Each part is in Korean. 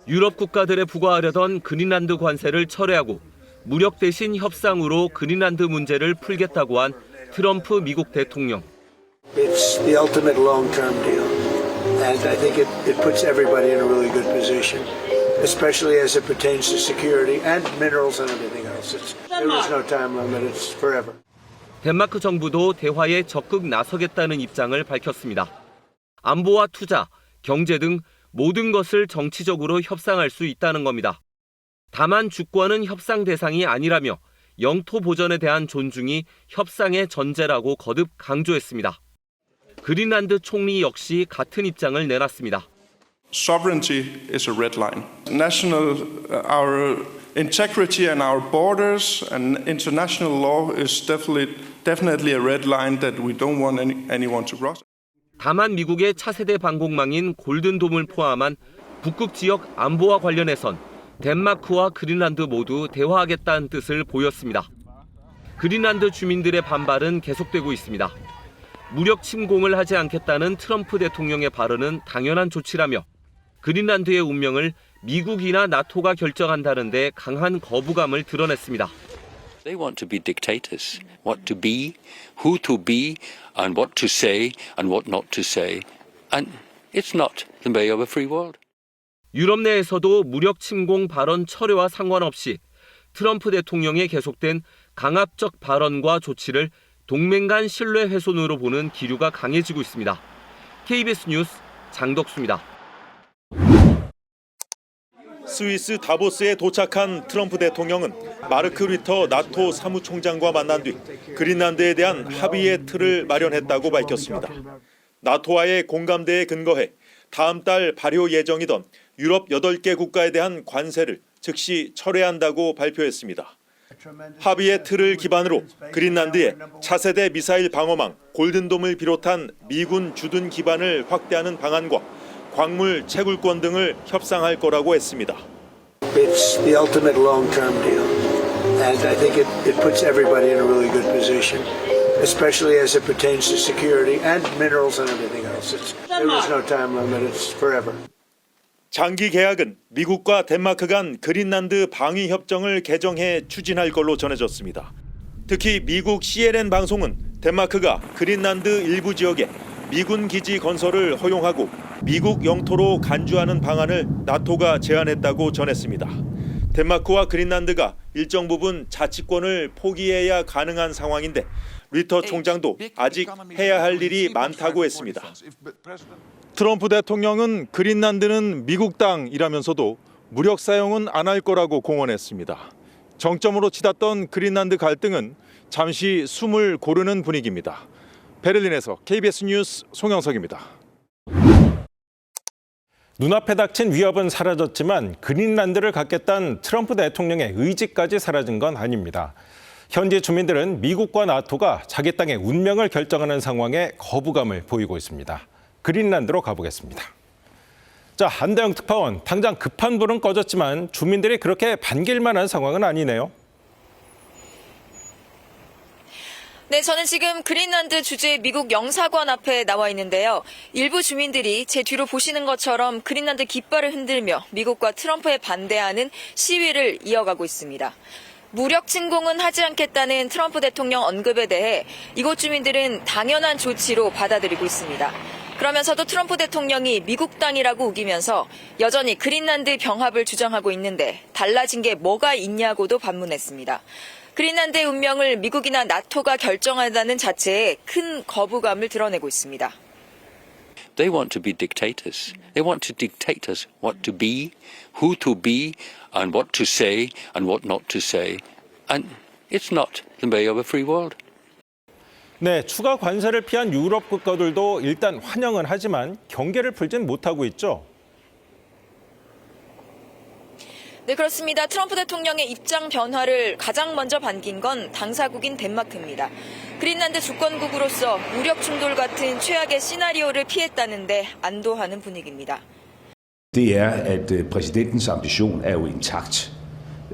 유럽 국가들에 부과하려던 그린란드 관세를 철회하고 무력 대신 협상으로 그린란드 문제를 풀겠다고 한 트럼프 미국 대통령. It's the ultimate long-term deal, and I think it puts everybody in a really good position, especially as it pertains to security and minerals and everything else. There is no time limit, it's forever. 덴마크 정부도 대화에 적극 나서겠다는 입장을 밝혔습니다. 안보와 투자, 경제 등 모든 것을 정치적으로 협상할 수 있다는 겁니다. 다만 주권은 협상 대상이 아니라며 영토 보전에 대한 존중이 협상의 전제라고 거듭 강조했습니다. 그린란드 총리 역시 같은 입장을 내놨습니다. Sovereignty is a red line. Our integrity and our borders and international law is definitely a red line that we don't want anyone to cross. 다만 미국의 차세대 방공망인 골든돔을 포함한 북극 지역 안보와 관련해선 덴마크와 그린란드 모두 대화하겠다는 뜻을 보였습니다. 그린란드 주민들의 반발은 계속되고 있습니다. 무력 침공을 하지 않겠다는 트럼프 대통령의 발언은 당연한 조치라며 그린란드의 운명을 미국이나 나토가 결정한다는 데 강한 거부감을 드러냈습니다. They want to be dictators. What to be, who to be, and what to say, and what not to say. And it's not the way of a free world. 유럽 내에서도 무력 침공 발언 철회와 상관없이 트럼프 대통령의 계속된 강압적 발언과 조치를 동맹 간 신뢰 훼손으로 보는 기류가 강해지고 있습니다. KBS 뉴스 장덕수입니다. 스위스 다보스에 도착한 트럼프 대통령은 마르크 류터 나토 사무총장과 만난 뒤 그린란드에 대한 합의의 틀을 마련했다고 밝혔습니다. 나토와의 공감대에 근거해 다음 달 발효 예정이던 유럽 8개 국가에 대한 관세를 즉시 철회한다고 발표했습니다. 합의의 틀을 기반으로 그린란드에 차세대 미사일 방어망 골든돔을 비롯한 미군 주둔 기반을 확대하는 방안과 광물 채굴권 등을 협상할 거라고 했습니다. It's the ultimate long-term deal, and I think it puts everybody in a really good position, especially as it pertains to security and minerals and everything else. There is no time limit, it's forever. 장기 계약은 미국과 덴마크 간 그린란드 방위 협정을 개정해 추진할 걸로 전해졌습니다. 특히 미국 CNN 방송은 덴마크가 그린란드 일부 지역에 미군 기지 건설을 허용하고 미국 영토로 간주하는 방안을 나토가 제안했다고 전했습니다. 덴마크와 그린란드가 일정 부분 자치권을 포기해야 가능한 상황인데 류터 총장도 아직 해야 할 일이 많다고 했습니다. 트럼프 대통령은 그린란드는 미국 땅이라면서도 무력 사용은 안 할 거라고 공언했습니다. 정점으로 치닫던 그린란드 갈등은 잠시 숨을 고르는 분위기입니다. 베를린에서 KBS 뉴스 송영석입니다. 눈앞에 닥친 위협은 사라졌지만 그린란드를 갖겠다는 트럼프 대통령의 의지까지 사라진 건 아닙니다. 현지 주민들은 미국과 나토가 자기 땅의 운명을 결정하는 상황에 거부감을 보이고 있습니다. 그린란드로 가보겠습니다. 자, 안다영 특파원, 당장 급한 불은 꺼졌지만 주민들이 그렇게 반길 만한 상황은 아니네요. 네, 저는 지금 그린란드 주재 미국 영사관 앞에 나와 있는데요. 일부 주민들이 제 뒤로 보시는 것처럼 그린란드 깃발을 흔들며 미국과 트럼프에 반대하는 시위를 이어가고 있습니다. 무력 침공은 하지 않겠다는 트럼프 대통령 언급에 대해 이곳 주민들은 당연한 조치로 받아들이고 있습니다. 그러면서도 트럼프 대통령이 미국 땅이라고 우기면서 여전히 그린란드 병합을 주장하고 있는데 달라진 게 뭐가 있냐고도 반문했습니다. 그린란드의 운명을 미국이나 나토가 결정한다는 자체에 큰 거부감을 드러내고 있습니다. They want to be dictators. They want to dictate us what to be, who to be, and what to say, and what not to say. And it's not the way of a free world. 네, 추가 관세를 피한 유럽 국가들도 일단 환영은 하지만 경계를 풀진 못하고 있죠. 네, 그렇습니다. 트럼프 대통령의 입장 변화를 가장 먼저 반긴 건 당사국인 덴마크입니다. 그린란드 주권국으로서 무력 충돌 같은 최악의 시나리오를 피했다는데 안도하는 분위기입니다. Det at præsidentens ambition jo intakt.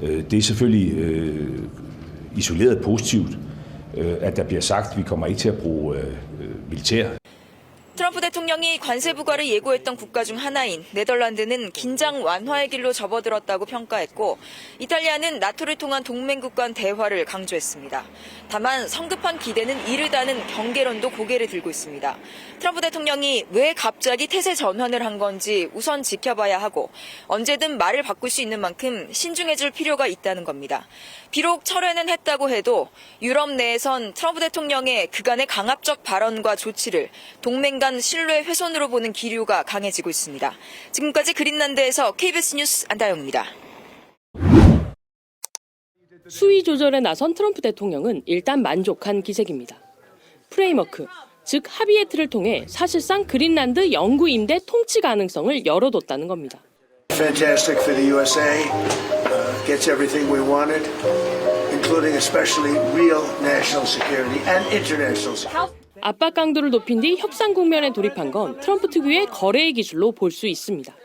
Det selvfølgelig isoleret positivt, at der bliver sagt, at vi kommer ikke til at bruge militær. 트럼프 대통령이 관세 부과를 예고했던 국가 중 하나인 네덜란드는 긴장 완화의 길로 접어들었다고 평가했고 이탈리아는 나토를 통한 동맹국 간 대화를 강조했습니다. 다만 성급한 기대는 이르다는 경계론도 고개를 들고 있습니다. 트럼프 대통령이 왜 갑자기 태세 전환을 한 건지 우선 지켜봐야 하고 언제든 말을 바꿀 수 있는 만큼 신중해질 필요가 있다는 겁니다. 비록 철회는 했다고 해도 유럽 내에선 트럼프 대통령의 그간의 강압적 발언과 조치를 동맹 간 신뢰 훼손으로 보는 기류가 강해지고 있습니다. 지금까지 그린란드에서 KBS 뉴스 안다영입니다. 수위 조절에 나선 트럼프 대통령은 일단 만족한 기색입니다. 프레임워크, 즉 합의의 틀을 통해 사실상 그린란드 영구 임대 통치 가능성을 열어뒀다는 겁니다. Fantastic for the USA. Gets everything we wanted, including especially real national security and international security. 압박 강도를 높인 뒤 협상 국면에 돌입한 건 트럼프 특유의 거래의 기술로 볼 수 있습니다.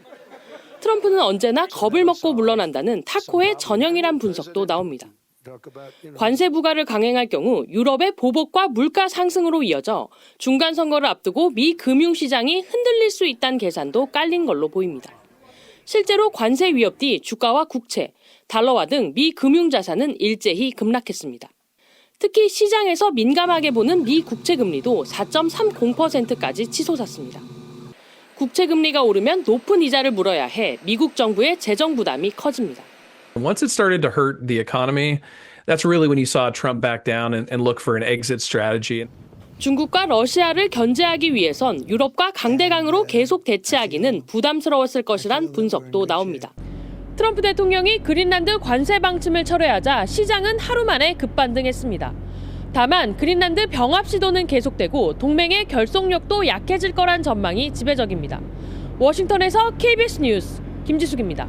트럼프는 언제나 겁을 먹고 물러난다는 타코의 전형이란 분석도 나옵니다. 관세 부과를 강행할 경우 유럽의 보복과 물가 상승으로 이어져 중간 선거를 앞두고 미 금융시장이 흔들릴 수 있다는 계산도 깔린 걸로 보입니다. 실제로 관세 위협 뒤 주가와 국채, 달러화 등 미 금융자산은 일제히 급락했습니다. 특히 시장에서 민감하게 보는 미 국채 금리도 4.30%까지 치솟았습니다. 국채 금리가 오르면 높은 이자를 물어야 해 미국 정부의 재정 부담이 커집니다. Once it started to hurt the economy, that's really when you saw Trump back down and look for an exit strategy. 중국과 러시아를 견제하기 위해선 유럽과 강대강으로 계속 대치하기는 부담스러웠을 것이란 분석도 나옵니다. 트럼프 대통령이 그린란드 관세 방침을 철회하자 시장은 하루 만에 급반등했습니다. 다만 그린란드 병합 시도는 계속되고 동맹의 결속력도 약해질 거란 전망이 지배적입니다. 워싱턴에서 KBS 뉴스 김지숙입니다.